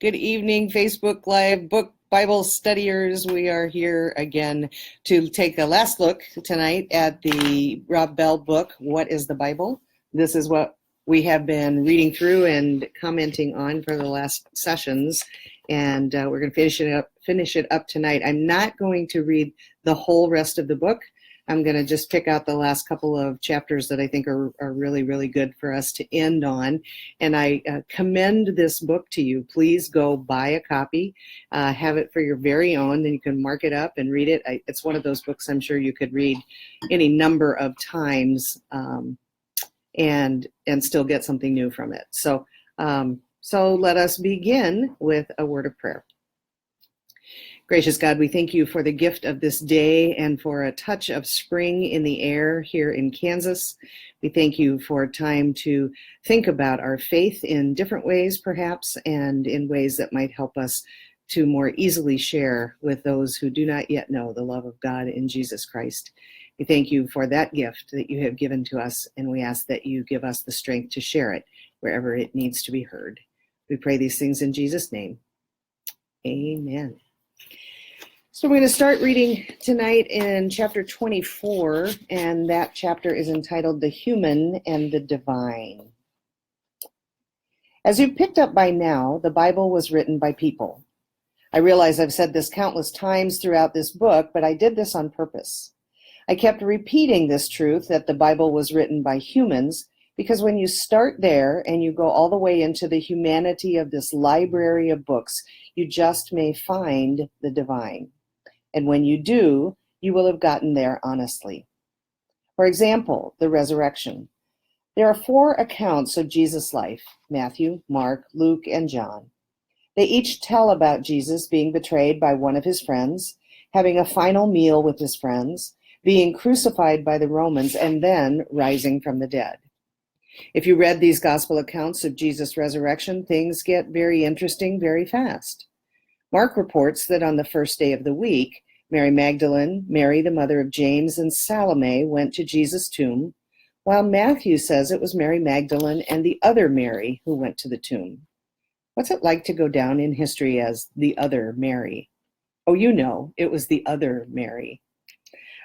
Good evening, Facebook Live book Bible studiers. We are here again to take a last look tonight at the Rob Bell book, What is the Bible? This is what we have been reading through and commenting on for the last sessions, and we're going to finish it up tonight. I'm not going to read the whole rest of the book. I'm going to just pick out the last couple of chapters that I think are really, really good for us to end on. And I commend this book to you. Please go buy a copy, have it for your very own, then you can mark it up and read it. It's one of those books I'm sure you could read any number of times and still get something new from it. So let us begin with a word of prayer. Gracious God, we thank you for the gift of this day and for a touch of spring in the air here in Kansas. We thank you for time to think about our faith in different ways, perhaps, and in ways that might help us to more easily share with those who do not yet know the love of God in Jesus Christ. We thank you for that gift that you have given to us, and we ask that you give us the strength to share it wherever it needs to be heard. We pray these things in Jesus' name. Amen. So we're going to start reading tonight in chapter 24, and that chapter is entitled The Human and the Divine. As you've picked up by now, the Bible was written by people. I realize I've said this countless times throughout this book, but I did this on purpose. I kept repeating this truth that the Bible was written by humans because when you start there and you go all the way into the humanity of this library of books, you just may find the divine. And when you do, you will have gotten there honestly. For example, the resurrection. There are 4 accounts of Jesus' life: Matthew, Mark, Luke, and John. They each tell about Jesus being betrayed by one of his friends, having a final meal with his friends, being crucified by the Romans, and then rising from the dead. If you read these gospel accounts of Jesus' resurrection, things get very interesting very fast. Mark reports that on the first day of the week, Mary Magdalene, Mary the mother of James, and Salome went to Jesus' tomb, while Matthew says it was Mary Magdalene and the other Mary who went to the tomb. What's it like to go down in history as the other Mary? Oh, you know, it was the other Mary.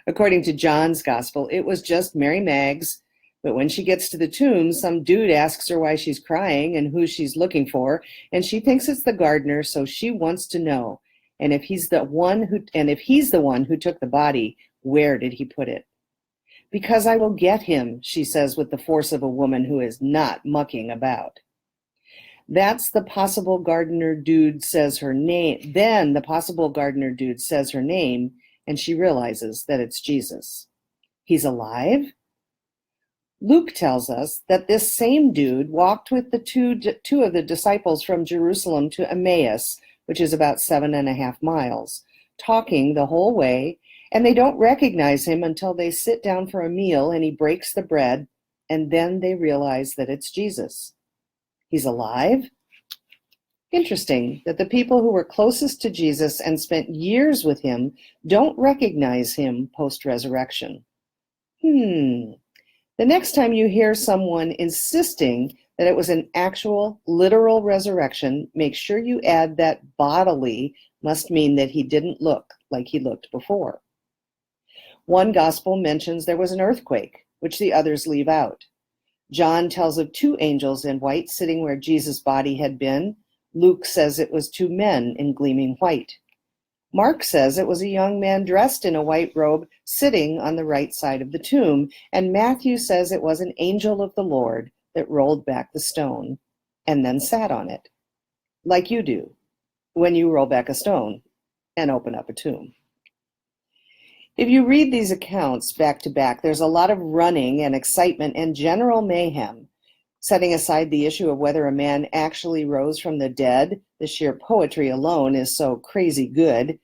According to John's gospel, it was just Mary Mag's, but when she gets to the tomb, some dude asks her why she's crying and who she's looking for, and she thinks it's the gardener, so she wants to know. And if he's the one who took the body, where did he put it? Because I will get him, she says with the force of a woman who is not mucking about. That's the possible gardener dude says her name. Then the possible gardener dude says her name, and she realizes that it's Jesus. He's alive? Luke tells us that this same dude walked with the two of the disciples from Jerusalem to Emmaus, which is about 7.5 miles, talking the whole way, and they don't recognize him until they sit down for a meal and he breaks the bread, and then they realize that it's Jesus. He's alive? Interesting that the people who were closest to Jesus and spent years with him don't recognize him post-resurrection. The next time you hear someone insisting that it was an actual, literal resurrection, make sure you add that bodily must mean that he didn't look like he looked before. One gospel mentions there was an earthquake, which the others leave out. John tells of 2 angels in white sitting where Jesus' body had been. Luke says it was 2 men in gleaming white. Mark says it was a young man dressed in a white robe sitting on the right side of the tomb, and Matthew says it was an angel of the Lord that rolled back the stone and then sat on it, like you do when you roll back a stone and open up a tomb. If you read these accounts back to back, there's a lot of running and excitement and general mayhem. Setting aside the issue of whether a man actually rose from the dead, the sheer poetry alone is so crazy good.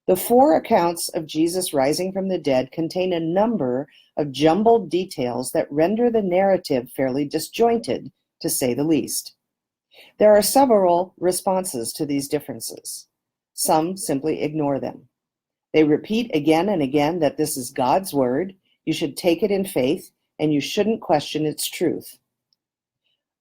The 4 accounts of Jesus rising from the dead contain a number of jumbled details that render the narrative fairly disjointed, to say the least. There are several responses to these differences. Some simply ignore them. They repeat again and again that this is God's word, you should take it in faith, and you shouldn't question its truth.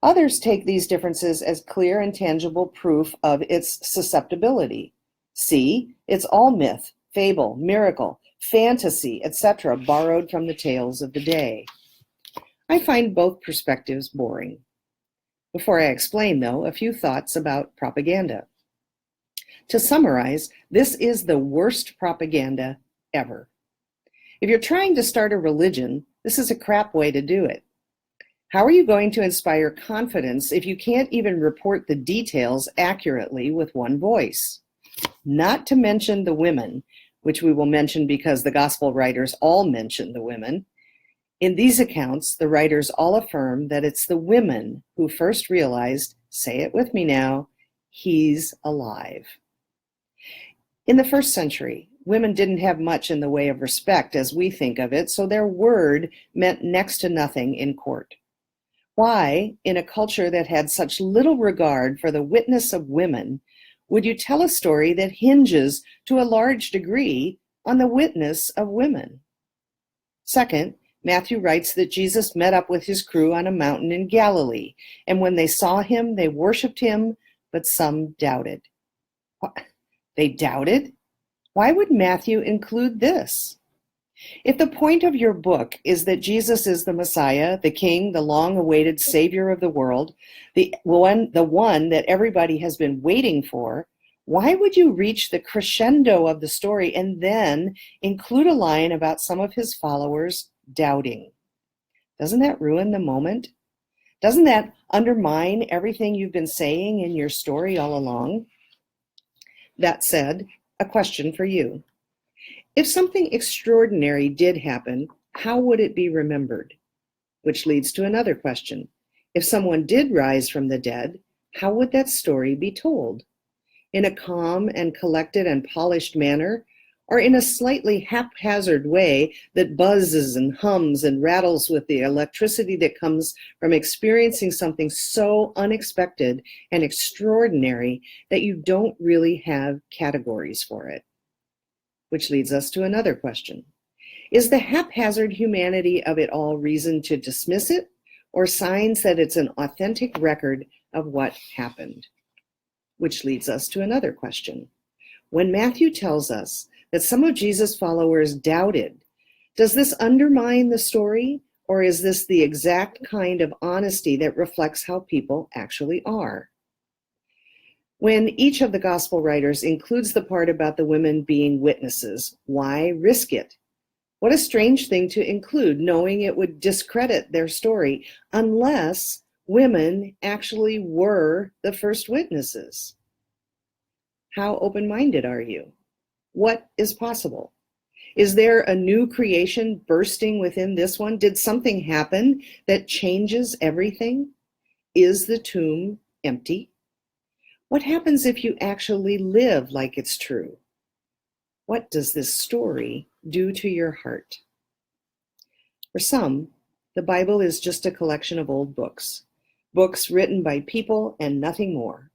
Others take these differences as clear and tangible proof of its susceptibility. See, it's all myth, fable, miracle, fantasy, etc., borrowed from the tales of the day. I find both perspectives boring. Before I explain, though, a few thoughts about propaganda. To summarize, this is the worst propaganda ever. If you're trying to start a religion, this is a crap way to do it. How are you going to inspire confidence if you can't even report the details accurately with one voice? Not to mention the women, which we will mention because the gospel writers all mention the women. In these accounts, the writers all affirm that it's the women who first realized, say it with me now, he's alive. In the first century, women didn't have much in the way of respect as we think of it, so their word meant next to nothing in court. Why, in a culture that had such little regard for the witness of women, would you tell a story that hinges to a large degree on the witness of women? Second, Matthew writes that Jesus met up with his crew on a mountain in Galilee, and when they saw him, they worshiped him, but some doubted. They doubted? Why would Matthew include this? If the point of your book is that Jesus is the Messiah, the King, the long-awaited Savior of the world, the one that everybody has been waiting for, why would you reach the crescendo of the story and then include a line about some of his followers doubting? Doesn't that ruin the moment? Doesn't that undermine everything you've been saying in your story all along? That said, a question for you. If something extraordinary did happen, how would it be remembered? Which leads to another question. If someone did rise from the dead, how would that story be told? In a calm and collected and polished manner, or in a slightly haphazard way that buzzes and hums and rattles with the electricity that comes from experiencing something so unexpected and extraordinary that you don't really have categories for it? Which leads us to another question. Is the haphazard humanity of it all reason to dismiss it, or signs that it's an authentic record of what happened? Which leads us to another question. When Matthew tells us that some of Jesus' followers doubted, does this undermine the story, or is this the exact kind of honesty that reflects how people actually are? When each of the gospel writers includes the part about the women being witnesses, why risk it? What a strange thing to include, knowing it would discredit their story, unless women actually were the first witnesses. How open-minded are you? What is possible? Is there a new creation bursting within this one? Did something happen that changes everything? Is the tomb empty? What happens if you actually live like it's true? What does this story do to your heart? For some, the Bible is just a collection of old books, books written by people and nothing more.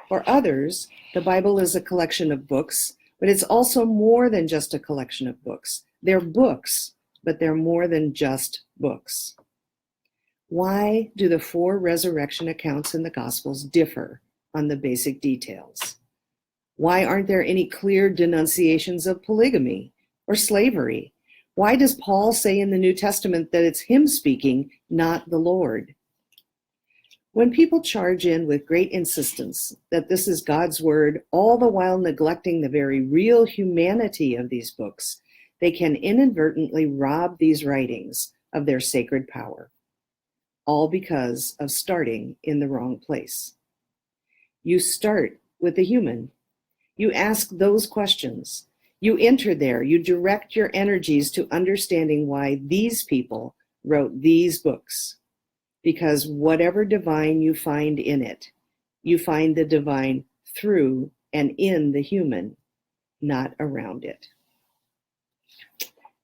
For others, the Bible is a collection of books, but it's also more than just a collection of books. They're books, but they're more than just books. Why do the 4 resurrection accounts in the Gospels differ on the basic details? Why aren't there any clear denunciations of polygamy or slavery? Why does Paul say in the New Testament that it's him speaking, not the Lord? When people charge in with great insistence that this is God's word, all the while neglecting the very real humanity of these books, they can inadvertently rob these writings of their sacred power, all because of starting in the wrong place. You start with the human. You ask those questions. You enter there. You direct your energies to understanding why these people wrote these books. Because whatever divine you find in it, you find the divine through and in the human, not around it.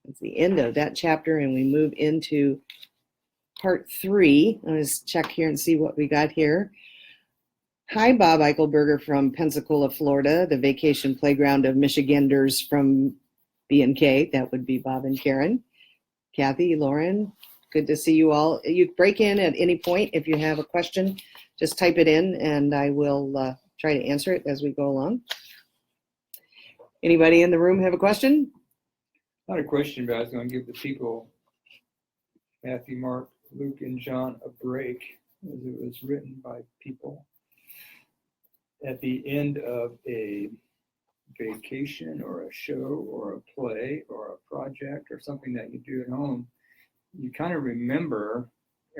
That's the end of that chapter, and we move into part 3. Let's check here and see what we got here. Hi, Bob Eichelberger from Pensacola, Florida, the vacation playground of Michiganders from B&K. That would be Bob and Karen. Kathy, Lauren, Good to see you all. You break in at any point. If you have a question, just type it in and I will try to answer it as we go along. Anybody in the room have a question? Not a question, but I was going to give the people, Matthew, Mark, Luke, and John, a break, as it was written by people. At the end of a vacation or a show or a play or a project or something that you do at home, you kind of remember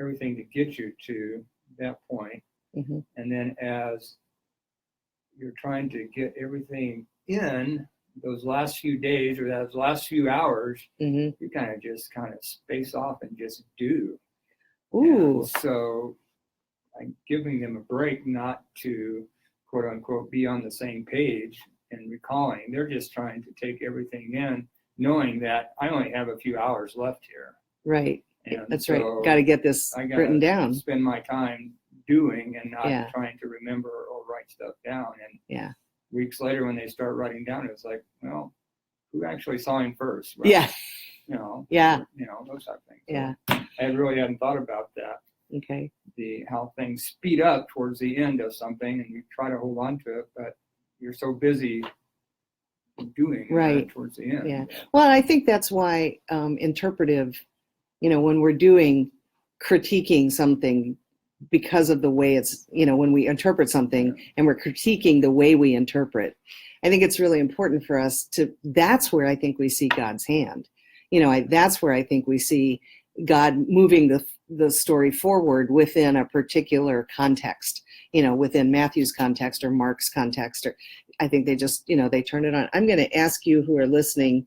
everything to get you to that point. Mm-hmm. And then as you're trying to get everything in those last few days or those last few hours, Mm-hmm. you kind of space off and just do. Ooh. And so I'm giving them a break not to, quote unquote, be on the same page and recalling. They're just trying to take everything in, knowing that I only have a few hours left here. Right. And that's so right. Got to get this written down. Spend my time doing and not Yeah. trying to remember or write stuff down. And Yeah. weeks later when they start writing down, it's like, well, who actually saw him first? Right? Yeah. Yeah. Yeah. Those type of things. Yeah. So I really hadn't thought about that. Okay. How things speed up towards the end of something and you try to hold on to it, but you're so busy doing right towards the end. Yeah. Well, I think that's why interpretive, when we're doing critiquing something because of the way it's, when we interpret something and we're critiquing the way we interpret, I think it's really important for us that's where I think we see God's hand. That's where I think we see God moving the story forward within a particular context, within Matthew's context or Mark's context, or I think they just, they turn it on. I'm going to ask you who are listening,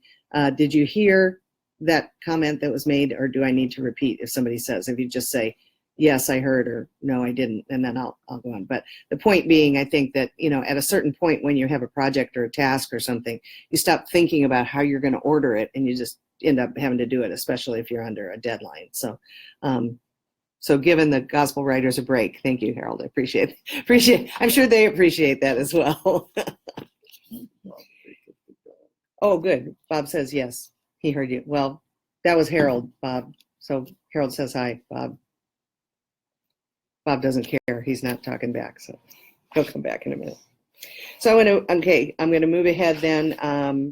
did you hear that comment that was made, or do I need to repeat if somebody says, if you just say, yes, I heard, or no, I didn't, and then I'll go on. But the point being, I think that, at a certain point when you have a project or a task or something, you stop thinking about how you're going to order it and you just end up having to do it, especially if you're under a deadline. So, so giving the gospel writers a break. Thank you, Harold. I appreciate. I'm sure they appreciate that as well. Oh, good. Bob says yes. He heard you. Well, that was Harold, Bob. So Harold says hi, Bob. Bob doesn't care. He's not talking back, so he'll come back in a minute. So I'm going to move ahead then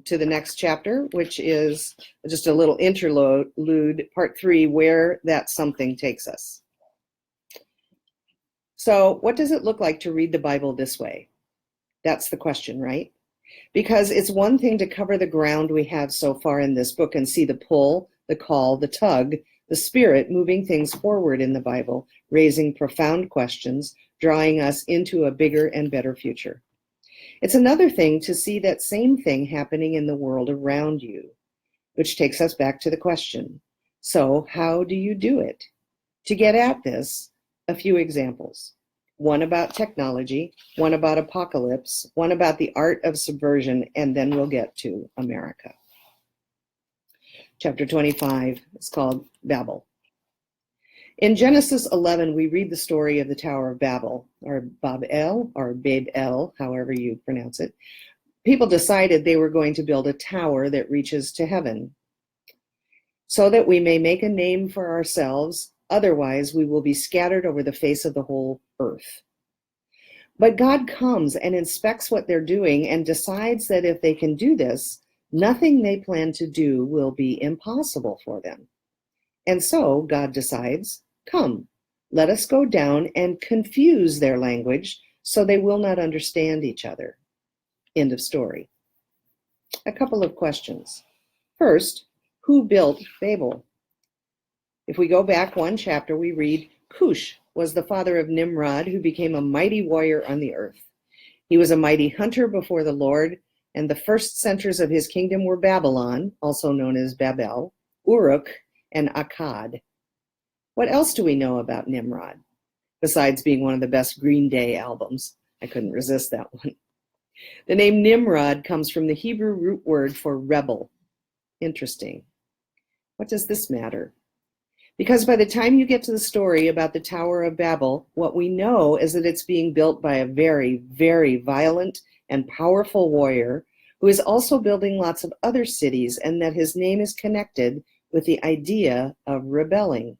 to the next chapter, which is just a little interlude, part 3, where that something takes us. So what does it look like to read the Bible this way? That's the question, right? Because it's one thing to cover the ground we have so far in this book and see the pull, the call, the tug, the Spirit moving things forward in the Bible, raising profound questions, drawing us into a bigger and better future. It's another thing to see that same thing happening in the world around you, which takes us back to the question, so how do you do it? To get at this, a few examples. One about technology, one about apocalypse, one about the art of subversion, and then we'll get to America. Chapter 25 is called Babel. In Genesis 11, we read the story of the Tower of Babel, or Babel, or Babel, however you pronounce it. People decided they were going to build a tower that reaches to heaven, so that we may make a name for ourselves, otherwise we will be scattered over the face of the whole earth. But God comes and inspects what they're doing and decides that if they can do this, nothing they plan to do will be impossible for them. And so God decides, come, let us go down and confuse their language so they will not understand each other. End of story. A couple of questions. First, who built Babel? If we go back one chapter, we read, Cush was the father of Nimrod, who became a mighty warrior on the earth. He was a mighty hunter before the Lord, and the first centers of his kingdom were Babylon, also known as Babel, Uruk, and Akkad. What else do we know about Nimrod, besides being one of the best Green Day albums? I couldn't resist that one. The name Nimrod comes from the Hebrew root word for rebel. Interesting. What does this matter? Because by the time you get to the story about the Tower of Babel, what we know is that it's being built by a very, very violent and powerful warrior who is also building lots of other cities, and that his name is connected with the idea of rebelling.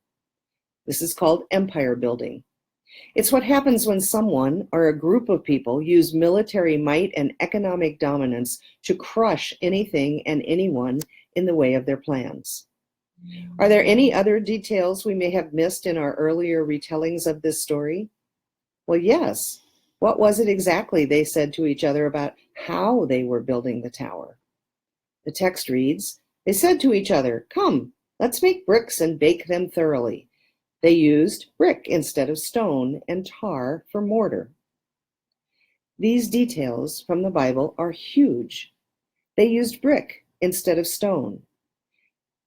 This is called empire building. It's what happens when someone or a group of people use military might and economic dominance to crush anything and anyone in the way of their plans. Are there any other details we may have missed in our earlier retellings of this story? Well, yes. What was it exactly they said to each other about how they were building the tower? The text reads, "They said to each other, 'Come, let's make bricks and bake them thoroughly.' They used brick instead of stone and tar for mortar." These details from the Bible are huge. They used brick instead of stone.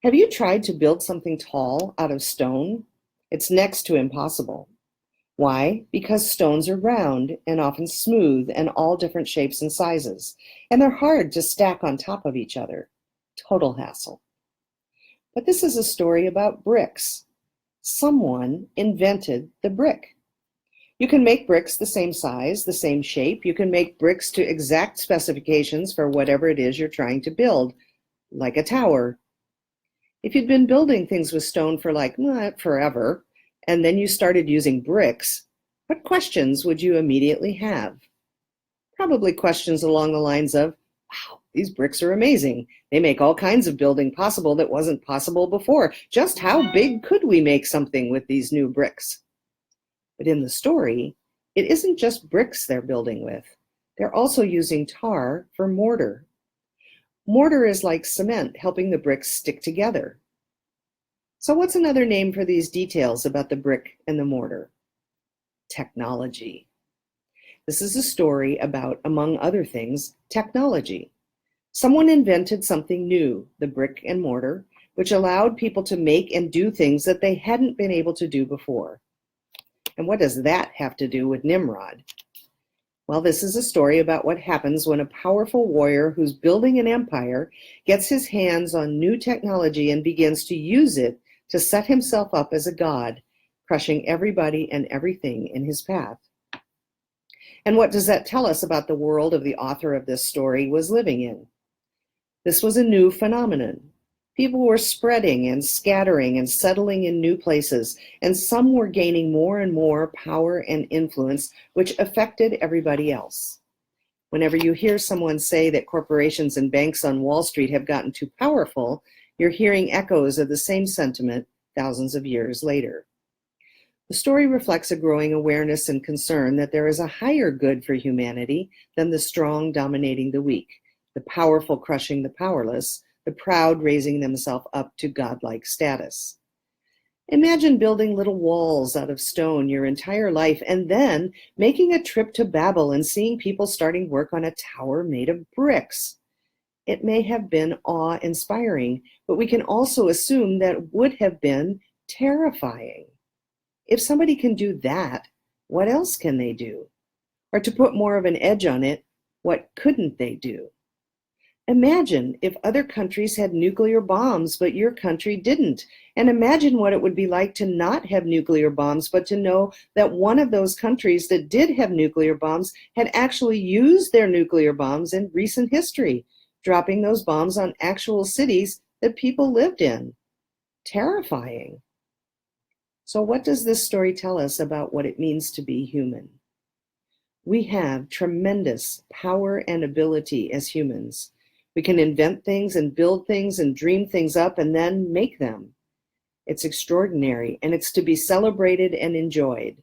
Have you tried to build something tall out of stone? It's next to impossible. Why? Because stones are round and often smooth and all different shapes and sizes, and they're hard to stack on top of each other. Total hassle. But this is a story about bricks. Someone invented the brick. You can make bricks the same size, the same shape. You can make bricks to exact specifications for whatever it is you're trying to build, like a tower. If you'd been building things with stone for forever, and then you started using bricks, what questions would you immediately have? Probably questions along the lines of, wow, these bricks are amazing. They make all kinds of building possible that wasn't possible before. Just how big could we make something with these new bricks? But in the story, it isn't just bricks they're building with. They're also using tar for mortar. Mortar is like cement, helping the bricks stick together. So what's another name for these details about the brick and the mortar? Technology. This is a story about, among other things, technology. Someone invented something new, the brick and mortar, which allowed people to make and do things that they hadn't been able to do before. And what does that have to do with Nimrod? Well, this is a story about what happens when a powerful warrior who's building an empire gets his hands on new technology and begins to use it to set himself up as a god, crushing everybody and everything in his path. And what does that tell us about the world of the author of this story was living in? This was a new phenomenon. People were spreading and scattering and settling in new places, and some were gaining more and more power and influence, which affected everybody else. Whenever you hear someone say that corporations and banks on Wall Street have gotten too powerful, you're hearing echoes of the same sentiment thousands of years later. The story reflects a growing awareness and concern that there is a higher good for humanity than the strong dominating the weak, the powerful crushing the powerless, the proud raising themselves up to godlike status. Imagine building little walls out of stone your entire life and then making a trip to Babel and seeing people starting work on a tower made of bricks. It may have been awe-inspiring, but we can also assume that it would have been terrifying. If somebody can do that, what else can they do? Or to put more of an edge on it, what couldn't they do? Imagine if other countries had nuclear bombs, but your country didn't. And imagine what it would be like to not have nuclear bombs, but to know that one of those countries that did have nuclear bombs had actually used their nuclear bombs in recent history, dropping those bombs on actual cities that people lived in. Terrifying. So what does this story tell us about what it means to be human? We have tremendous power and ability as humans. We can invent things and build things and dream things up and then make them. It's extraordinary, and it's to be celebrated and enjoyed.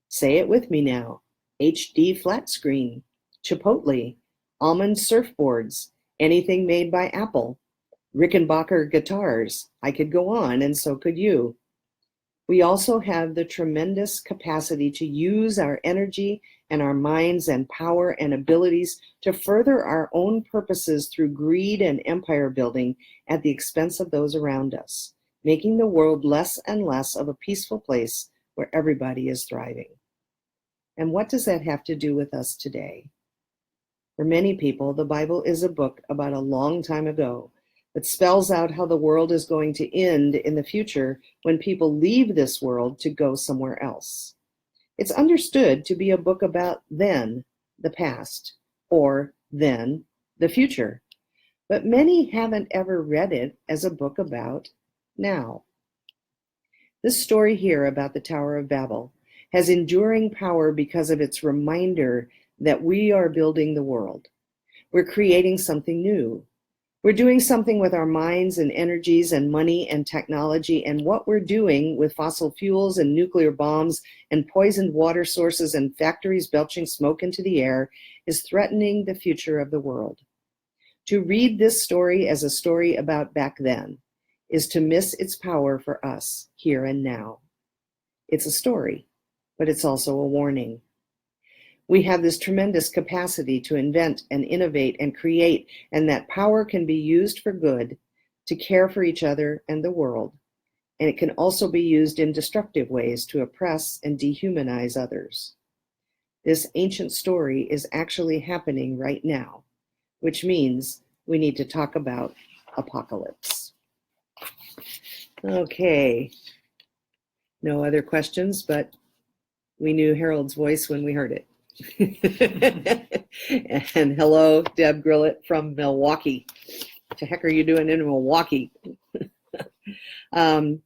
Say it with me now. HD flat screen, Chipotle, almond surfboards, anything made by Apple, Rickenbacker guitars. I could go on, and so could you. We also have the tremendous capacity to use our energy and our minds and power and abilities to further our own purposes through greed and empire building at the expense of those around us, making the world less and less of a peaceful place where everybody is thriving. And what does that have to do with us today? For many people, the Bible is a book about a long time ago that spells out how the world is going to end in the future when people leave this world to go somewhere else. It's understood to be a book about then, the past, or then, the future. But many haven't ever read it as a book about now. This story here about the Tower of Babel has enduring power because of its reminder that we are building the world. We're creating something new. We're doing something with our minds and energies and money and technology, and what we're doing with fossil fuels and nuclear bombs and poisoned water sources and factories belching smoke into the air is threatening the future of the world. To read this story as a story about back then is to miss its power for us here and now. It's a story, but it's also a warning. We have this tremendous capacity to invent and innovate and create, and that power can be used for good, to care for each other and the world, and it can also be used in destructive ways to oppress and dehumanize others. This ancient story is actually happening right now, which means we need to talk about apocalypse. Okay, no other questions, but we knew Harold's voice when we heard it. And hello, Deb Grillett from Milwaukee. What the heck are you doing in Milwaukee? And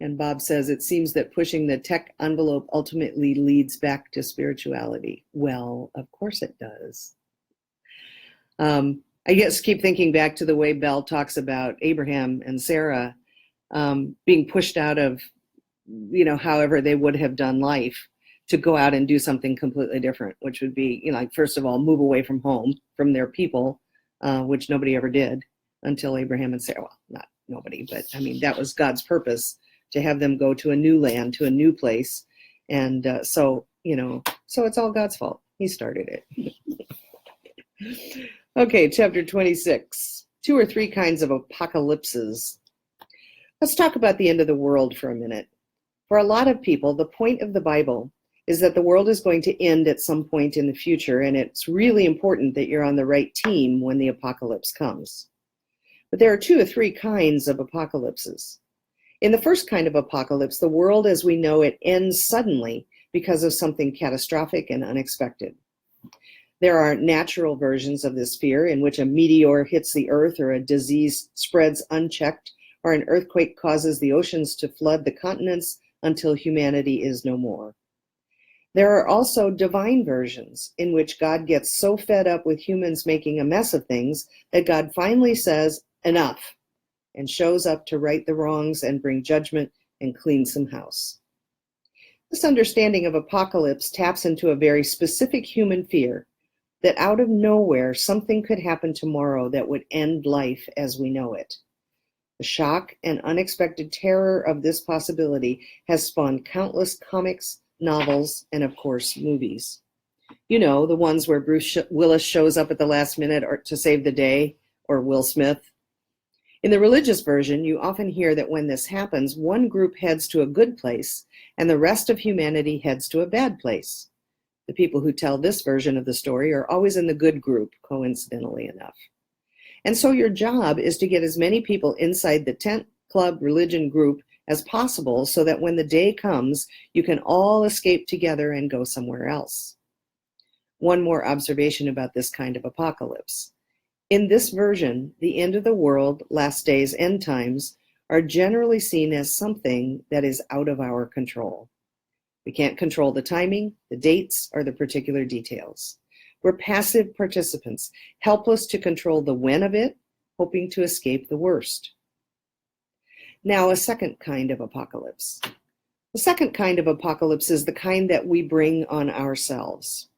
Bob says, it seems that pushing the tech envelope ultimately leads back to spirituality. Well, of course it does. I guess keep thinking back to the way Bell talks about Abraham and Sarah being pushed out of, however they would have done life, to go out and do something completely different, which would be, like, first of all, move away from home, from their people, which nobody ever did until Abraham and Sarah. Well, not nobody, but I mean, that was God's purpose, to have them go to a new land, to a new place. And so it's all God's fault. He started it. Okay, chapter 26, 2 or 3 kinds of apocalypses. Let's talk about the end of the world for a minute. For a lot of people, the point of the Bible is that the world is going to end at some point in the future, and it's really important that you're on the right team when the apocalypse comes. But there are 2 or 3 kinds of apocalypses. In the first kind of apocalypse, the world as we know it ends suddenly because of something catastrophic and unexpected. There are natural versions of this fear in which a meteor hits the earth, or a disease spreads unchecked, or an earthquake causes the oceans to flood the continents until humanity is no more. There are also divine versions in which God gets so fed up with humans making a mess of things that God finally says, enough, and shows up to right the wrongs and bring judgment and clean some house. This understanding of apocalypse taps into a very specific human fear that out of nowhere something could happen tomorrow that would end life as we know it. The shock and unexpected terror of this possibility has spawned countless comics, novels, and of course, movies. The ones where Bruce Willis shows up at the last minute or to save the day, or Will Smith. In the religious version, you often hear that when this happens, one group heads to a good place and the rest of humanity heads to a bad place. The people who tell this version of the story are always in the good group, coincidentally enough. And so your job is to get as many people inside the tent, club, religion group as possible so that when the day comes, you can all escape together and go somewhere else. One more observation about this kind of apocalypse. In this version, the end of the world, last days, end times, are generally seen as something that is out of our control. We can't control the timing, the dates, or the particular details. We're passive participants, helpless to control the when of it, hoping to escape the worst. Now, a second kind of apocalypse. The second kind of apocalypse is the kind that we bring on ourselves.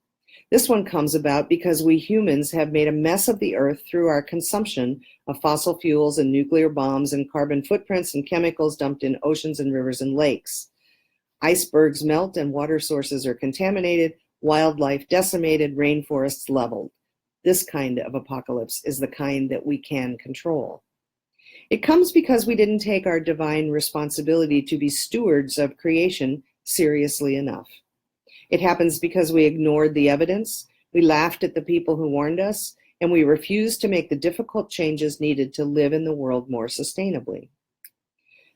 This one comes about because we humans have made a mess of the earth through our consumption of fossil fuels and nuclear bombs and carbon footprints and chemicals dumped in oceans and rivers and lakes. Icebergs melt and water sources are contaminated, wildlife decimated, rainforests leveled. This kind of apocalypse is the kind that we can control. It comes because we didn't take our divine responsibility to be stewards of creation seriously enough. It happens because we ignored the evidence, we laughed at the people who warned us, and we refused to make the difficult changes needed to live in the world more sustainably.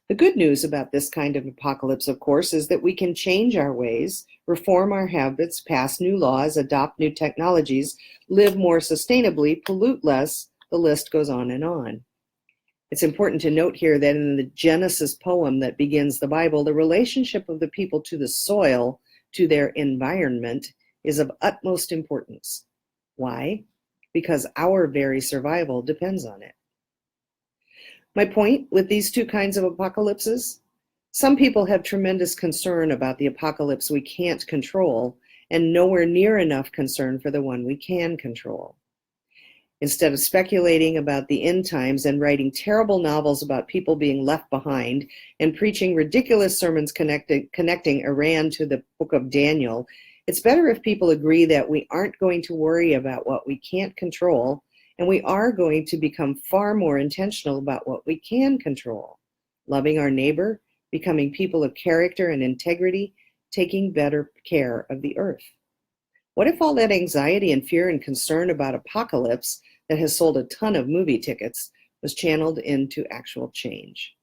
The good news about this kind of apocalypse, of course, is that we can change our ways, reform our habits, pass new laws, adopt new technologies, live more sustainably, pollute less, the list goes on and on. It's important to note here that in the Genesis poem that begins the Bible, the relationship of the people to the soil, to their environment, is of utmost importance. Why? Because our very survival depends on it. My point with these two kinds of apocalypses? Some people have tremendous concern about the apocalypse we can't control, and nowhere near enough concern for the one we can control. Instead of speculating about the end times and writing terrible novels about people being left behind and preaching ridiculous sermons connecting Iran to the book of Daniel, it's better if people agree that we aren't going to worry about what we can't control, and we are going to become far more intentional about what we can control, loving our neighbor, becoming people of character and integrity, taking better care of the earth. What if all that anxiety and fear and concern about apocalypse that has sold a ton of movie tickets was channeled into actual change?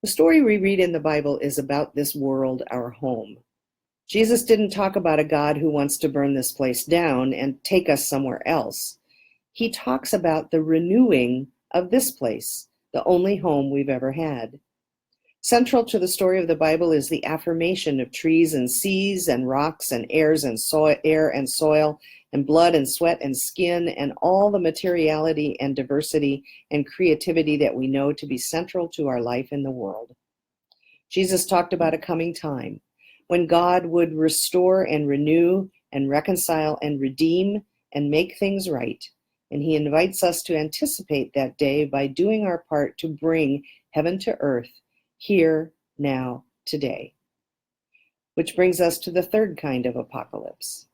The story we read in the Bible is about this world, our home. Jesus didn't talk about a God who wants to burn this place down and take us somewhere else. He talks about the renewing of this place, the only home we've ever had. Central to the story of the Bible is the affirmation of trees and seas and rocks and air and soil and blood and sweat and skin and all the materiality and diversity and creativity that we know to be central to our life in the world. Jesus talked about a coming time when God would restore and renew and reconcile and redeem and make things right. And he invites us to anticipate that day by doing our part to bring heaven to earth, here, now, today. Which brings us to the third kind of apocalypse.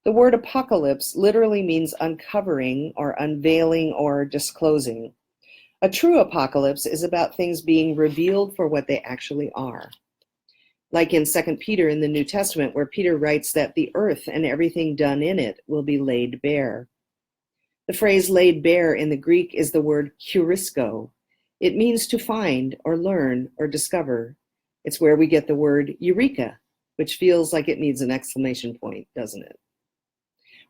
The word apocalypse literally means uncovering or unveiling or disclosing. A true apocalypse is about things being revealed for what they actually are. Like in 2 Peter in the New Testament, where Peter writes that the earth and everything done in it will be laid bare. The phrase laid bare in the Greek is the word kurisko. It means to find or learn or discover. It's where we get the word eureka, which feels like it needs an exclamation point, doesn't it?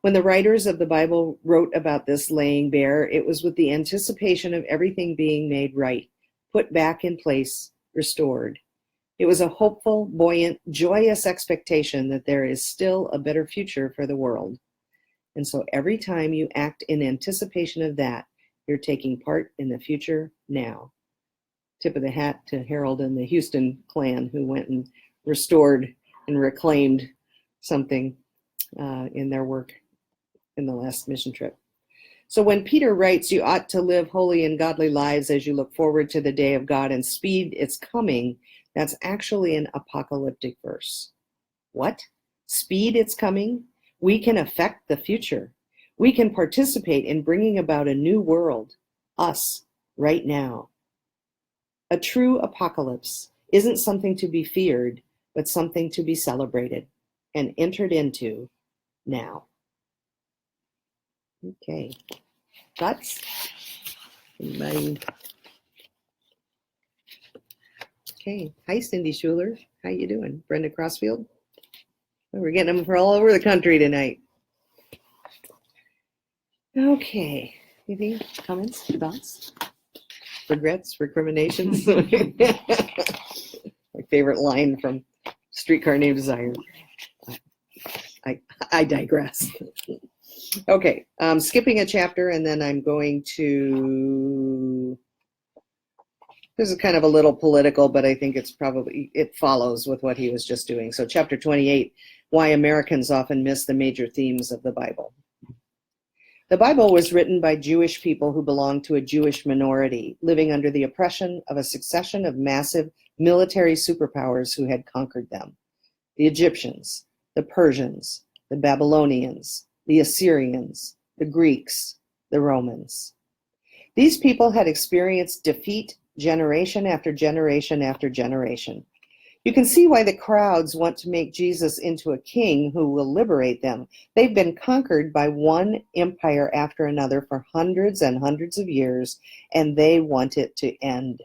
When the writers of the Bible wrote about this laying bare, it was with the anticipation of everything being made right, put back in place, restored. It was a hopeful, buoyant, joyous expectation that there is still a better future for the world. And so every time you act in anticipation of that, you're taking part in the future now. Tip of the hat to Harold and the Houston clan who went and restored and reclaimed something in their work in the last mission trip. So when Peter writes, you ought to live holy and godly lives as you look forward to the day of God and speed its coming, that's actually an apocalyptic verse. What? Speed its coming? We can affect the future. We can participate in bringing about a new world, us, right now. A true apocalypse isn't something to be feared, but something to be celebrated and entered into now. Okay. Thoughts? Anybody? Okay. Hi, Cindy Schuler. How you doing? Brenda Crossfield? Oh, we're getting them from all over the country tonight. Okay. Anything? Comments? Thoughts? Regrets? Recriminations? My favorite line from Streetcar Named Desire. I digress. Okay, skipping a chapter, and then I'm going to, this is kind of a little political, but I think it follows with what he was just doing. So chapter 28, why Americans often miss the major themes of the Bible. The Bible was written by Jewish people who belonged to a Jewish minority, living under the oppression of a succession of massive military superpowers who had conquered them. The Egyptians, the Persians, the Babylonians, the Assyrians, the Greeks, the Romans. These people had experienced defeat generation after generation after generation. You can see why the crowds want to make Jesus into a king who will liberate them. They've been conquered by one empire after another for hundreds and hundreds of years, and they want it to end.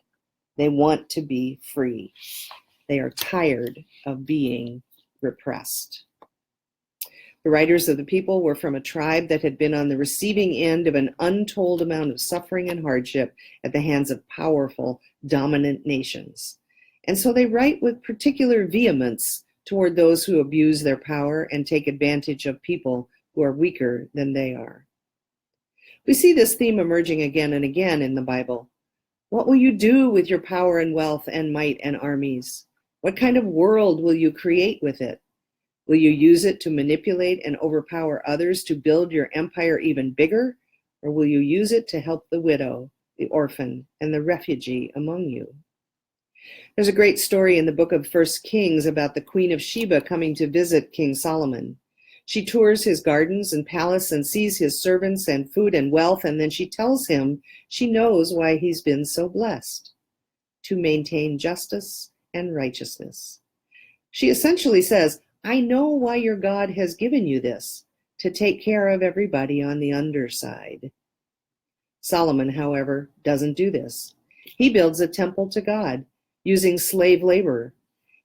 They want to be free. They are tired of being repressed. The writers of the people were from a tribe that had been on the receiving end of an untold amount of suffering and hardship at the hands of powerful, dominant nations. And so they write with particular vehemence toward those who abuse their power and take advantage of people who are weaker than they are. We see this theme emerging again and again in the Bible. What will you do with your power and wealth and might and armies? What kind of world will you create with it? Will you use it to manipulate and overpower others to build your empire even bigger? Or will you use it to help the widow, the orphan, and the refugee among you? There's a great story in the book of 1 Kings about the Queen of Sheba coming to visit King Solomon. She tours his gardens and palace and sees his servants and food and wealth, and then she tells him she knows why he's been so blessed: to maintain justice and righteousness. She essentially says, I know why your God has given you this, to take care of everybody on the underside. Solomon, however, doesn't do this. He builds a temple to God using slave labor.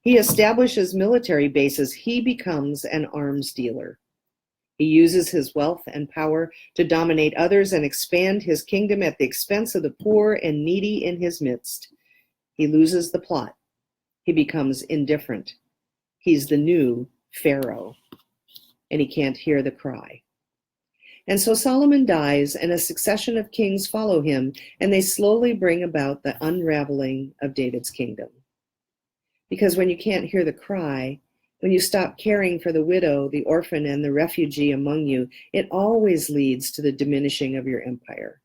He establishes military bases. He becomes an arms dealer. He uses his wealth and power to dominate others and expand his kingdom at the expense of the poor and needy in his midst. He loses the plot. He becomes indifferent. He's the new Pharaoh, and he can't hear the cry. And so Solomon dies, and a succession of kings follow him, and they slowly bring about the unraveling of David's kingdom. Because when you can't hear the cry, when you stop caring for the widow, the orphan, and the refugee among you, it always leads to the diminishing of your empire.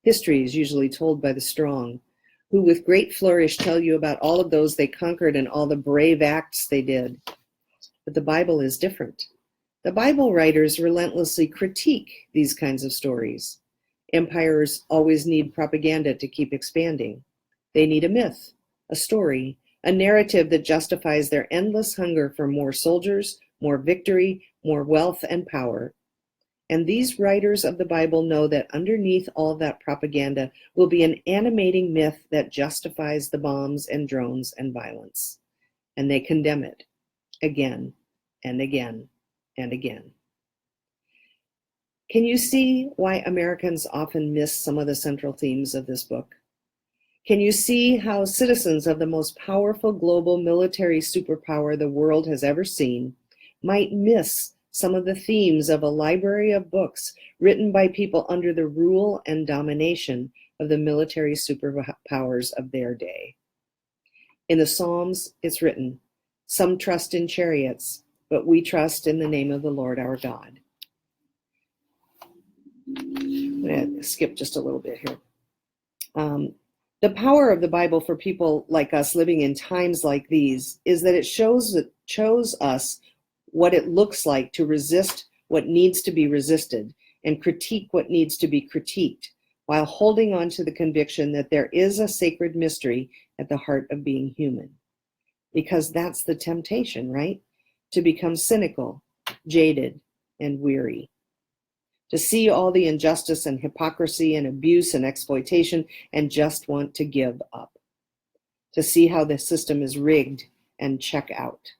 History is usually told by the strong, who with great flourish tell you about all of those they conquered and all the brave acts they did. But the Bible is different. The Bible writers relentlessly critique these kinds of stories. Empires always need propaganda to keep expanding. They need a myth, a story, a narrative that justifies their endless hunger for more soldiers, more victory, more wealth and power. And these writers of the Bible know that underneath all that propaganda will be an animating myth that justifies the bombs and drones and violence. And they condemn it again and again and again. Can you see why Americans often miss some of the central themes of this book? Can you see how citizens of the most powerful global military superpower the world has ever seen might miss some of the themes of a library of books written by people under the rule and domination of the military superpowers of their day? In the Psalms, it's written, "Some trust in chariots, but we trust in the name of the Lord our God." I'm going to skip just a little bit here. The power of the Bible for people like us living in times like these is that it shows us what it looks like to resist what needs to be resisted and critique what needs to be critiqued, while holding on to the conviction that there is a sacred mystery at the heart of being human. Because that's the temptation, right? To become cynical, jaded, and weary. To see all the injustice and hypocrisy and abuse and exploitation and just want to give up. To see how the system is rigged and check out.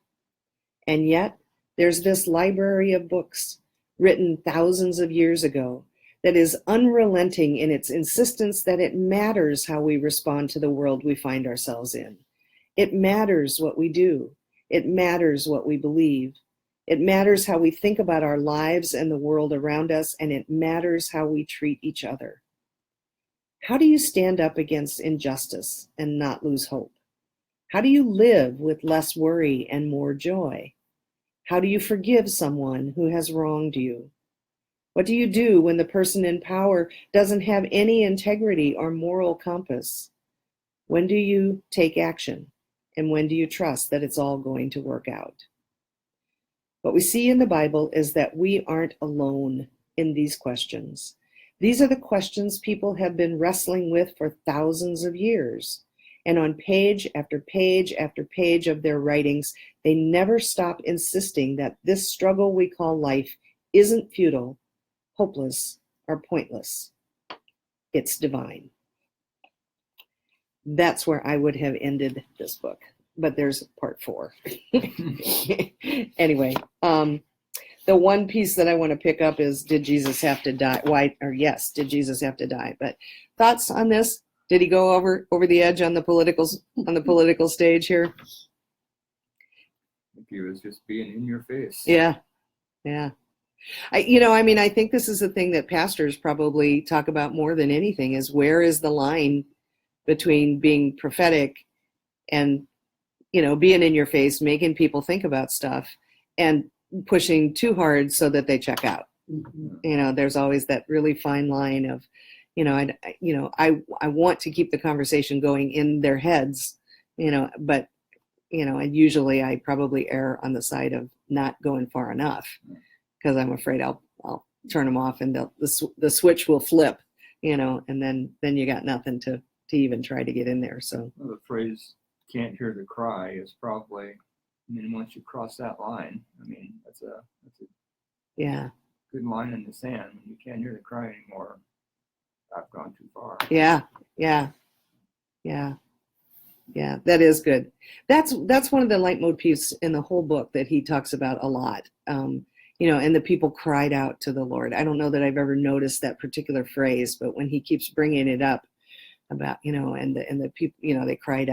And yet, there's this library of books written thousands of years ago that is unrelenting in its insistence that it matters how we respond to the world we find ourselves in. It matters what we do. It matters what we believe. It matters how we think about our lives and the world around us, and it matters how we treat each other. How do you stand up against injustice and not lose hope? How do you live with less worry and more joy? How do you forgive someone who has wronged you? What do you do when the person in power doesn't have any integrity or moral compass? When do you take action? And when do you trust that it's all going to work out? What we see in the Bible is that we aren't alone in these questions. These are the questions people have been wrestling with for thousands of years. And on page after page after page of their writings, they never stop insisting that this struggle we call life isn't futile, hopeless, or pointless. It's divine. That's where I would have ended this book, but there's part 4. Anyway, the one piece that I want to pick up is, did Jesus have to die? Why, or yes, did Jesus have to die? But thoughts on this? Did he go over the edge on the political stage here? I think he was just being in your face. Yeah. I think this is the thing that pastors probably talk about more than anything, is where is the line between being prophetic and, being in your face, making people think about stuff, and pushing too hard so that they check out. There's always that really fine line of, I want to keep the conversation going in their heads, but, and usually I probably err on the side of not going far enough, because I'm afraid I'll turn them off and the switch will flip, and then you got nothing to even try to get in there. So the phrase "can't hear the cry" is probably, once you cross that line, that's a yeah, good line in the sand. When you can't hear the cry anymore, I've gone too far. Yeah, that is good. That's one of the leitmotifs in the whole book that he talks about a lot. And the people cried out to the Lord. I don't know that I've ever noticed that particular phrase, but when he keeps bringing it up about, and the people, they cried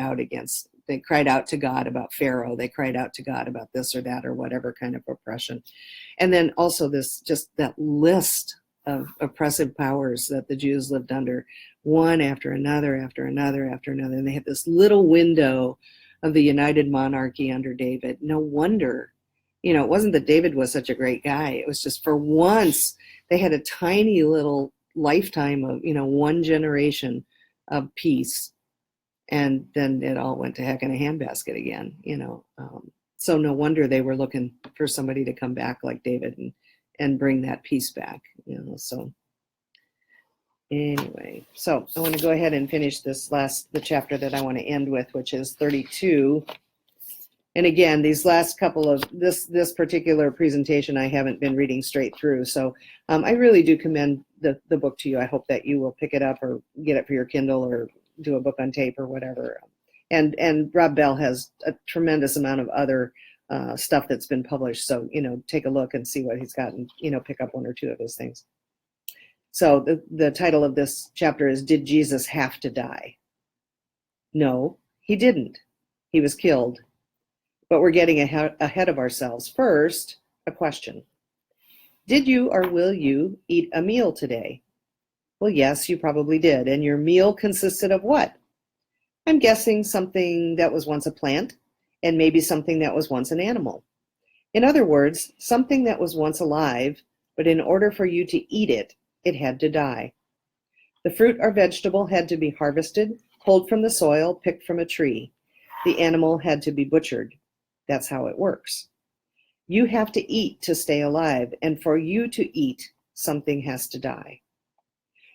out to God about Pharaoh. They cried out to God about this or that or whatever kind of oppression. And then also that list of oppressive powers that the Jews lived under, one after another, after another, after another. And they had this little window of the united monarchy under David. No wonder, it wasn't that David was such a great guy. It was just, for once, they had a tiny little lifetime of, one generation of peace. And then it all went to heck in a handbasket again, So no wonder they were looking for somebody to come back like David and bring that peace back, So anyway, so I want to go ahead and finish the chapter that I want to end with, which is 32. And again, these last couple of this particular presentation, I haven't been reading straight through. So I really do commend the book to you. I hope that you will pick it up or get it for your Kindle or do a book on tape or whatever. And Rob Bell has a tremendous amount of other stuff that's been published. So, take a look and see what he's got and, pick up one or two of his things. So the title of this chapter is, Did Jesus Have to Die? No, he didn't. He was killed. But we're getting ahead of ourselves. First, a question. Did you or will you eat a meal today? Well, yes, you probably did. And your meal consisted of what? I'm guessing something that was once a plant, and maybe something that was once an animal. In other words, something that was once alive, but in order for you to eat it, it had to die. The fruit or vegetable had to be harvested, pulled from the soil, picked from a tree. The animal had to be butchered. That's how it works. You have to eat to stay alive, and for you to eat, something has to die.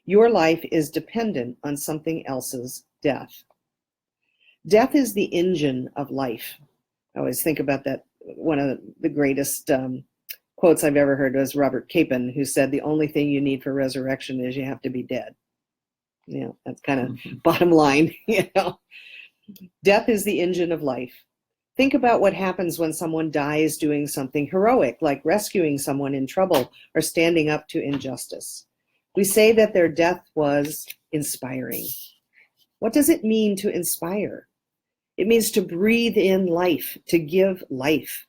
Your life is dependent on something else's death. Death is the engine of life. I always think about that. One of the greatest quotes I've ever heard was Robert Capon, who said, the only thing you need for resurrection is you have to be dead. That's kind of bottom line. Death is the engine of life. Think about what happens when someone dies doing something heroic, like rescuing someone in trouble or standing up to injustice. We say that their death was inspiring. What does it mean to inspire? It means to breathe in life, to give life.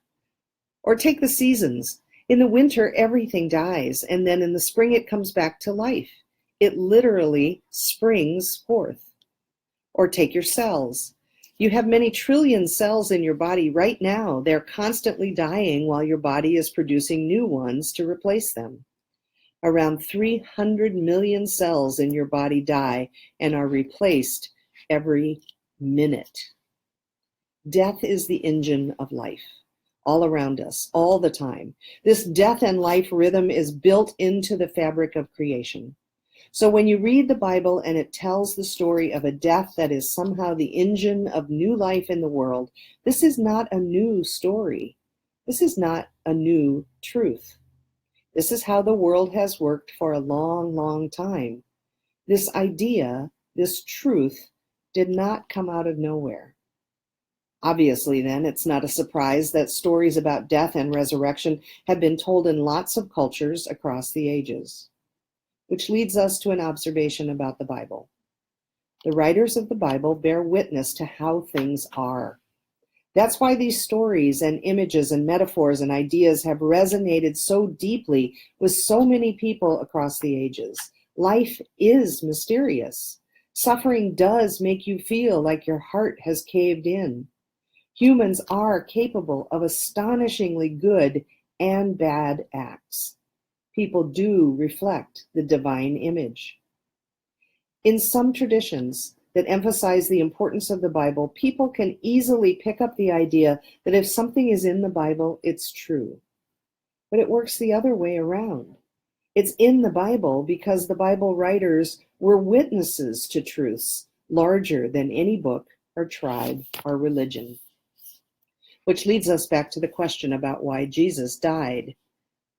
Or take the seasons. In the winter, everything dies, and then in the spring, it comes back to life. It literally springs forth. Or take your cells. You have many trillion cells in your body right now. They're constantly dying while your body is producing new ones to replace them. Around 300 million cells in your body die and are replaced every minute. Death is the engine of life, all around us, all the time. This death and life rhythm is built into the fabric of creation. So when you read the Bible and it tells the story of a death that is somehow the engine of new life in the world, this is not a new story. This is not a new truth. This is how the world has worked for a long, long time. This idea, this truth, did not come out of nowhere. Obviously, then, it's not a surprise that stories about death and resurrection have been told in lots of cultures across the ages. Which leads us to an observation about the Bible. The writers of the Bible bear witness to how things are. That's why these stories and images and metaphors and ideas have resonated so deeply with so many people across the ages. Life is mysterious. Suffering does make you feel like your heart has caved in. Humans are capable of astonishingly good and bad acts. People do reflect the divine image. In some traditions that emphasize the importance of the Bible, people can easily pick up the idea that if something is in the Bible, it's true. But it works the other way around. It's in the Bible because the Bible writers were witnesses to truths larger than any book or tribe or religion. Which leads us back to the question about why Jesus died.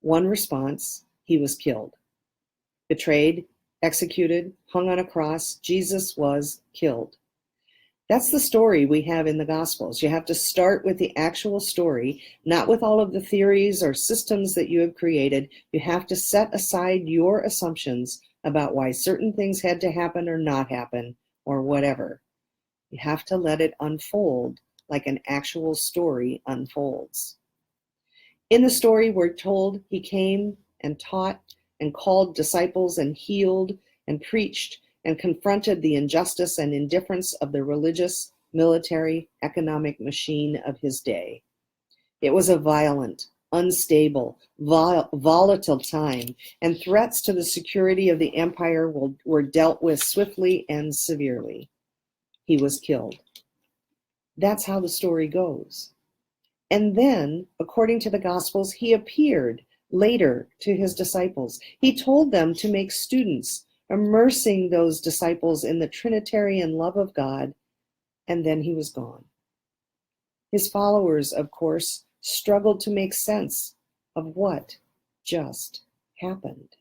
One response: he was killed. Betrayed, executed, hung on a cross, Jesus was killed. That's the story we have in the Gospels. You have to start with the actual story, not with all of the theories or systems that you have created. You have to set aside your assumptions about why certain things had to happen or not happen, or whatever. You have to let it unfold like an actual story unfolds. In the story, we're told he came and taught and called disciples and healed and preached and confronted the injustice and indifference of the religious, military, economic machine of his day. It was a violent, unstable, volatile time, and threats to the security of the empire were dealt with swiftly and severely. He was killed. That's how the story goes. And then, according to the Gospels, he appeared later to his disciples. He told them to make students, immersing those disciples in the Trinitarian love of God, and then he was gone. His followers, of course, struggled to make sense of what just happened.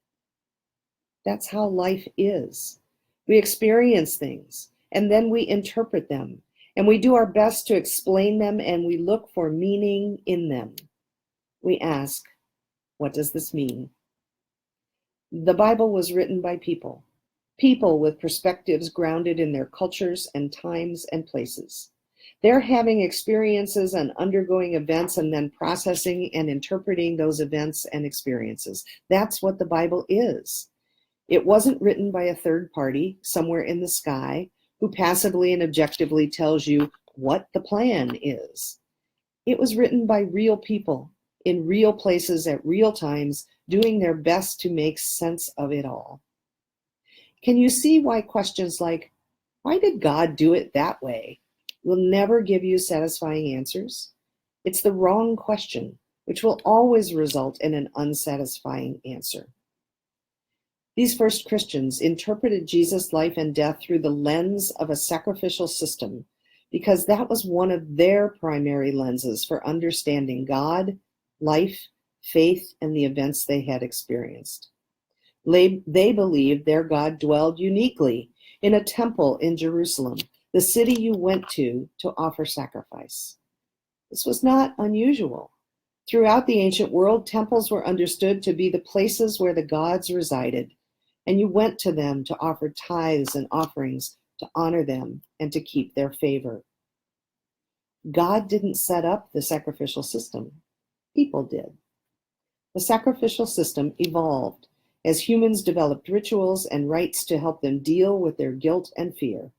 That's how life is. We experience things, and then we interpret them. And we do our best to explain them, and we look for meaning in them. We ask, what does this mean? The Bible was written by people with perspectives grounded in their cultures and times and places. They're having experiences and undergoing events and then processing and interpreting those events and experiences. That's what the Bible is. It wasn't written by a third party somewhere in the sky who passively and objectively tells you what the plan is. It was written by real people in real places at real times, doing their best to make sense of it all. Can you see why questions like, why did God do it that way, will never give you satisfying answers? It's the wrong question, which will always result in an unsatisfying answer. These first Christians interpreted Jesus' life and death through the lens of a sacrificial system because that was one of their primary lenses for understanding God, life, faith, and the events they had experienced. They believed their God dwelled uniquely in a temple in Jerusalem, the city you went to offer sacrifice. This was not unusual. Throughout the ancient world, temples were understood to be the places where the gods resided, and you went to them to offer tithes and offerings to honor them and to keep their favor. God didn't set up the sacrificial system. People did. The sacrificial system evolved as humans developed rituals and rites to help them deal with their guilt and fear.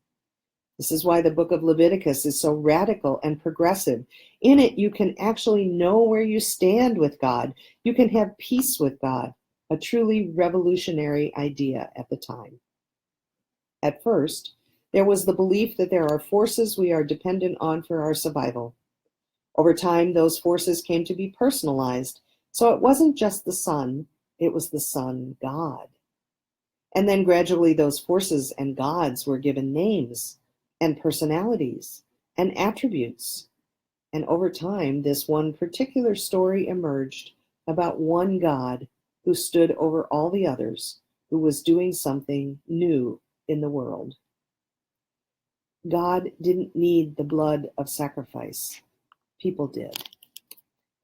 This is why the book of Leviticus is so radical and progressive. In it, you can actually know where you stand with God. You can have peace with God, a truly revolutionary idea at the time. At first, there was the belief that there are forces we are dependent on for our survival. Over time, those forces came to be personalized, so it wasn't just the sun, it was the sun God. And then gradually those forces and gods were given names and personalities and attributes. And over time, this one particular story emerged about one God who stood over all the others, who was doing something new in the world. God didn't need the blood of sacrifice. People did.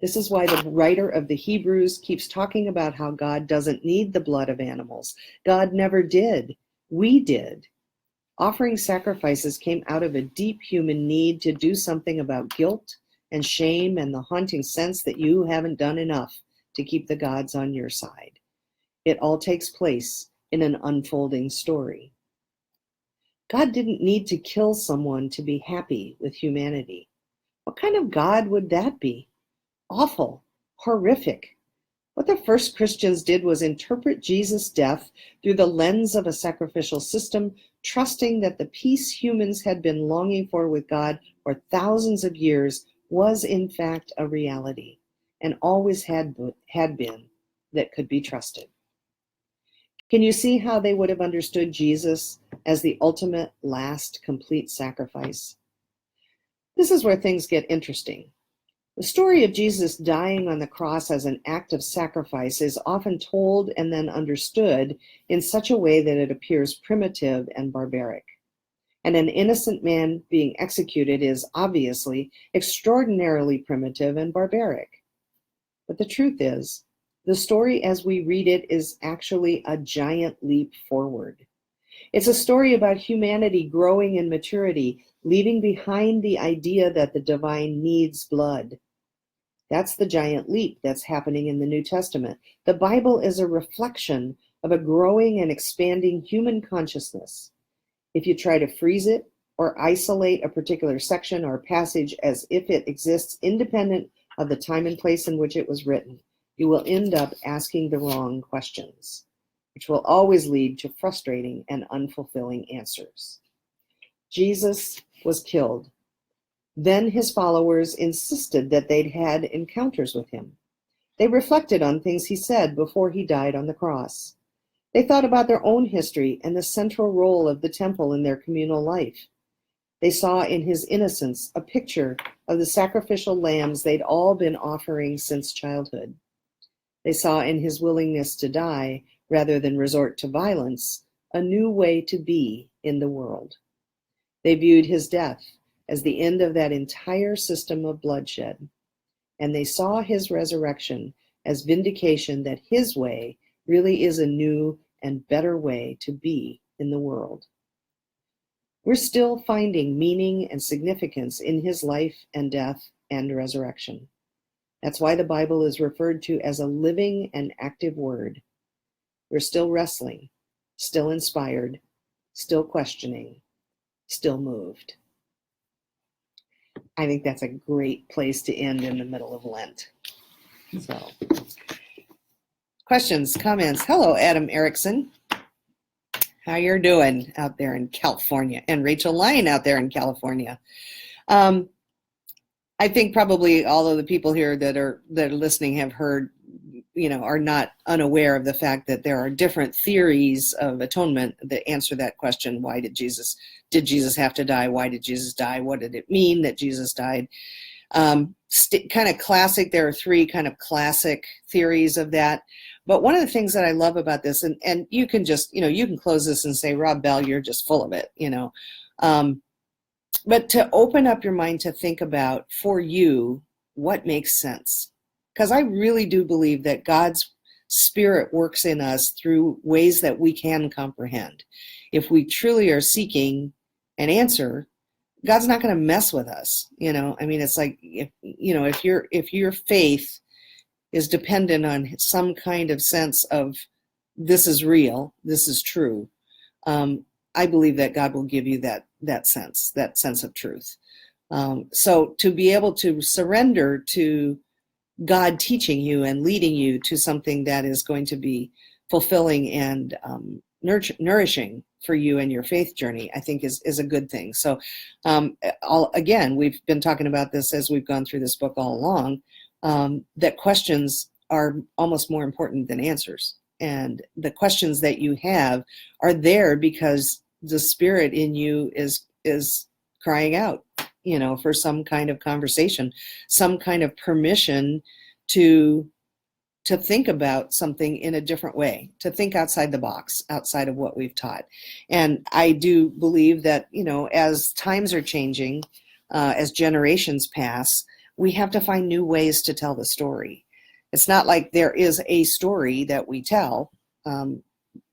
This is why the writer of the Hebrews keeps talking about how God doesn't need the blood of animals. God never did. We did. Offering sacrifices came out of a deep human need to do something about guilt and shame and the haunting sense that you haven't done enough to keep the gods on your side. It all takes place in an unfolding story. God didn't need to kill someone to be happy with humanity. What kind of God would that be? Awful, horrific. What the first Christians did was interpret Jesus' death through the lens of a sacrificial system, trusting that the peace humans had been longing for with God for thousands of years was in fact a reality, and always had been, that could be trusted. Can you see how they would have understood Jesus as the ultimate, last, complete sacrifice? This is where things get interesting. The story of Jesus dying on the cross as an act of sacrifice is often told and then understood in such a way that it appears primitive and barbaric. And an innocent man being executed is obviously extraordinarily primitive and barbaric. But the truth is, the story as we read it is actually a giant leap forward. It's a story about humanity growing in maturity, leaving behind the idea that the divine needs blood. That's the giant leap that's happening in the New Testament. The Bible is a reflection of a growing and expanding human consciousness. If you try to freeze it or isolate a particular section or passage as if it exists independent of the time and place in which it was written, you will end up asking the wrong questions, which will always lead to frustrating and unfulfilling answers. Jesus was killed. Then his followers insisted that they'd had encounters with him. They reflected on things he said before he died on the cross. They thought about their own history and the central role of the temple in their communal life. They saw in his innocence a picture of the sacrificial lambs they'd all been offering since childhood. They saw in his willingness to die, rather than resort to violence, a new way to be in the world. They viewed his death as the end of that entire system of bloodshed, and they saw his resurrection as vindication that his way really is a new and better way to be in the world. We're still finding meaning and significance in his life and death and resurrection. That's why the Bible is referred to as a living and active word. We're still wrestling, still inspired, still questioning, still moved. I think that's a great place to end in the middle of Lent. So, questions, comments? Hello, Adam Erickson. How you're doing out there in California? And Rachel Lyon out there in California. I think probably all of the people here that are listening have heard, are not unaware of the fact that there are different theories of atonement that answer that question. Why did Jesus have to die? Why did Jesus die? What did it mean that Jesus died? Kind of classic. There are three kind of classic theories of that. But one of the things that I love about this, and you can just, you can close this and say, Rob Bell, you're just full of it, but to open up your mind to think about, for you, what makes sense. Because I really do believe that God's Spirit works in us through ways that we can comprehend. If we truly are seeking an answer, God's not going to mess with us. It's like, if your faith is dependent on some kind of sense of this is real, this is true, I believe that God will give you that sense of truth. So to be able to surrender to God teaching you and leading you to something that is going to be fulfilling and nourishing for you and your faith journey, I think is a good thing. So again, we've been talking about this as we've gone through this book all along, that questions are almost more important than answers. And the questions that you have are there because the Spirit in you is crying out, for some kind of conversation, some kind of permission to to think about something in a different way, to think outside the box, outside of what we've taught. And I do believe that, as times are changing, as generations pass, we have to find new ways to tell the story. It's not like there is a story that we tell.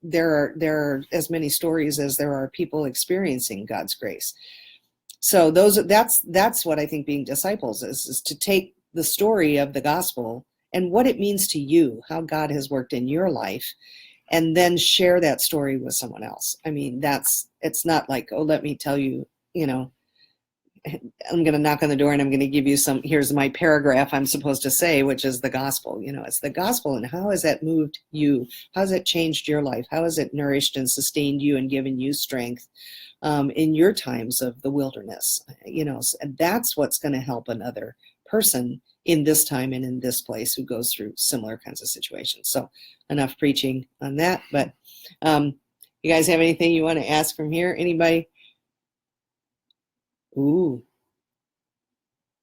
There are as many stories as there are people experiencing God's grace. So that's what I think being disciples is to take the story of the gospel and what it means to you, how God has worked in your life, and then share that story with someone else. I mean, it's not like, oh, let me tell you, I'm going to knock on the door and I'm going to give you here's my paragraph I'm supposed to say, which is the gospel. It's the gospel, and how has that moved you? How has it changed your life? How has it nourished and sustained you and given you strength in your times of the wilderness? And that's what's going to help another person in this time and in this place who goes through similar kinds of situations. So enough preaching on that, but you guys have anything you want to ask from here? Anybody? Ooh.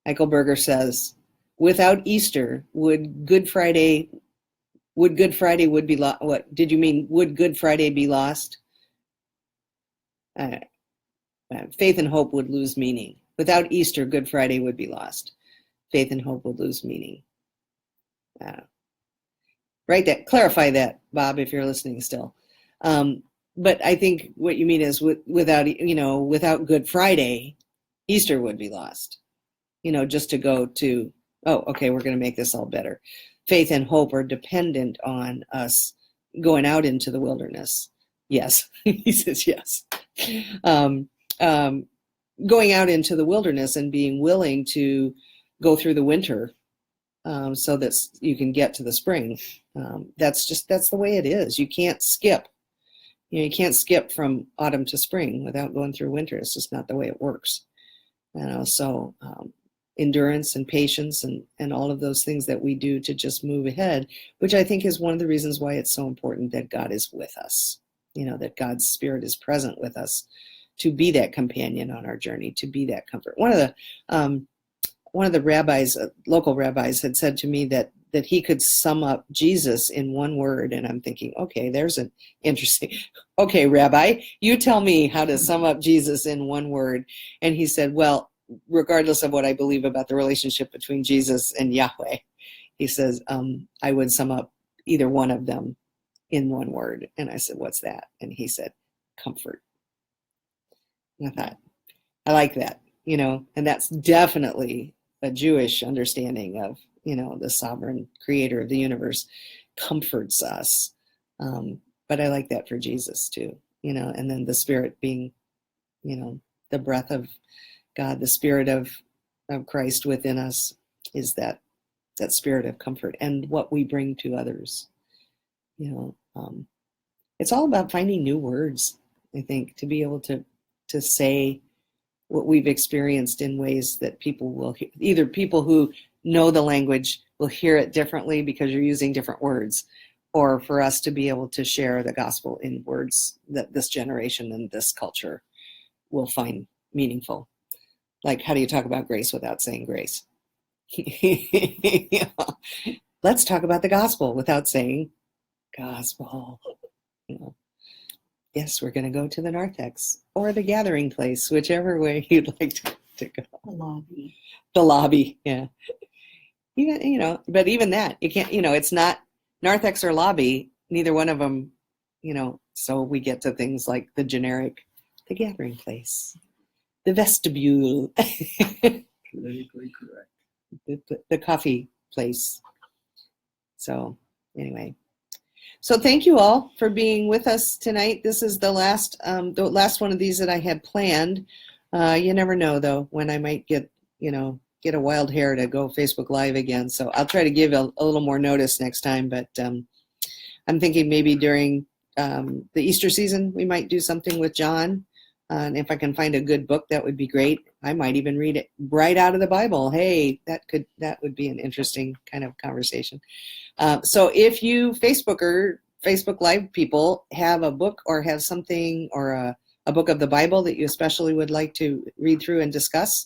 Eichelberger says, without Easter, would Good Friday be lost? What did you mean? Would Good Friday be lost? Faith and hope would lose meaning. Without Easter, Good Friday would be lost. Faith and hope would lose meaning. Clarify that, Bob, if you're listening still. But I think what you mean is without Good Friday, Easter would be lost. Just to go to, oh, okay, we're going to make this all better. Faith and hope are dependent on us going out into the wilderness. Yes, he says yes. Going out into the wilderness and being willing to go through the winter so that you can get to the spring. That's the way it is. You can't skip. You can't skip from autumn to spring without going through winter. It's just not the way it works. So endurance and patience and all of those things that we do to just move ahead, which I think is one of the reasons why it's so important that God is with us, that God's Spirit is present with us to be that companion on our journey, to be that comfort. One of the rabbis, local rabbis, had said to me that he could sum up Jesus in one word. And I'm thinking, okay, there's an interesting, okay, Rabbi, you tell me how to sum up Jesus in one word. And he said, well, regardless of what I believe about the relationship between Jesus and Yahweh, he says, I would sum up either one of them in one word. And I said, what's that? And he said, comfort. And I thought, I like that, and that's definitely a Jewish understanding of, the sovereign creator of the universe comforts us. But I like that for Jesus too, and then the Spirit being, the breath of God, the Spirit of Christ within us is that spirit of comfort and what we bring to others. It's all about finding new words, I think, to be able to say what we've experienced in ways that people will hear. Either people who know the language will hear it differently because you're using different words, or for us to be able to share the gospel in words that this generation and this culture will find meaningful. Like, how do you talk about grace without saying grace? Let's talk about the gospel without saying gospel. Yes, we're going to go to the narthex or the gathering place, whichever way you'd like to go. The lobby, yeah. But even that, you can't, it's not narthex or lobby, neither one of them, so we get to things like the generic, the gathering place, the vestibule, Politically correct. the coffee place. So anyway. So thank you all for being with us tonight. This is the last one of these that I had planned. You never know, though, when I might get a wild hair to go Facebook Live again. So I'll try to give a little more notice next time. But I'm thinking maybe during the Easter season, we might do something with John. And if I can find a good book, that would be great. I might even read it right out of the Bible. Hey, that would be an interesting kind of conversation. So if you Facebook Live people have a book or have something or a book of the Bible that you especially would like to read through and discuss,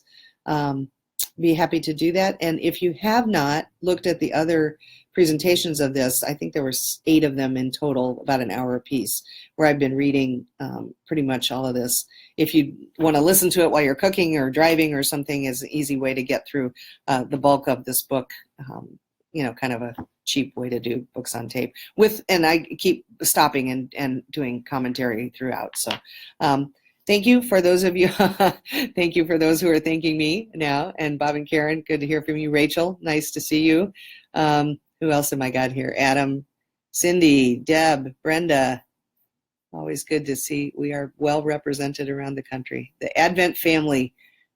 be happy to do that. And if you have not looked at the other presentations of this. I think there were 8 of them in total, about an hour apiece, where I've been reading pretty much all of this. If you want to listen to it while you're cooking or driving or something, is an easy way to get through the bulk of this book. Kind of a cheap way to do books on tape and I keep stopping and doing commentary throughout. So thank you for those of you. Thank you for those who are thanking me now. And Bob and Karen, good to hear from you. Rachel, nice to see you. Who else have I got here? Adam, Cindy, Deb, Brenda. Always good to see. We are well represented around the country. The Advent family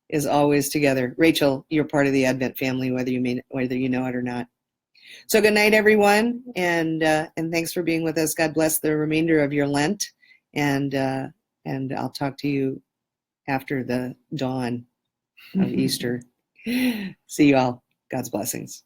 is always together. Rachel, you're part of the Advent family, whether you know it or not. So good night, everyone, and thanks for being with us. God bless the remainder of your Lent, and I'll talk to you after the dawn of Easter. See you all. God's blessings.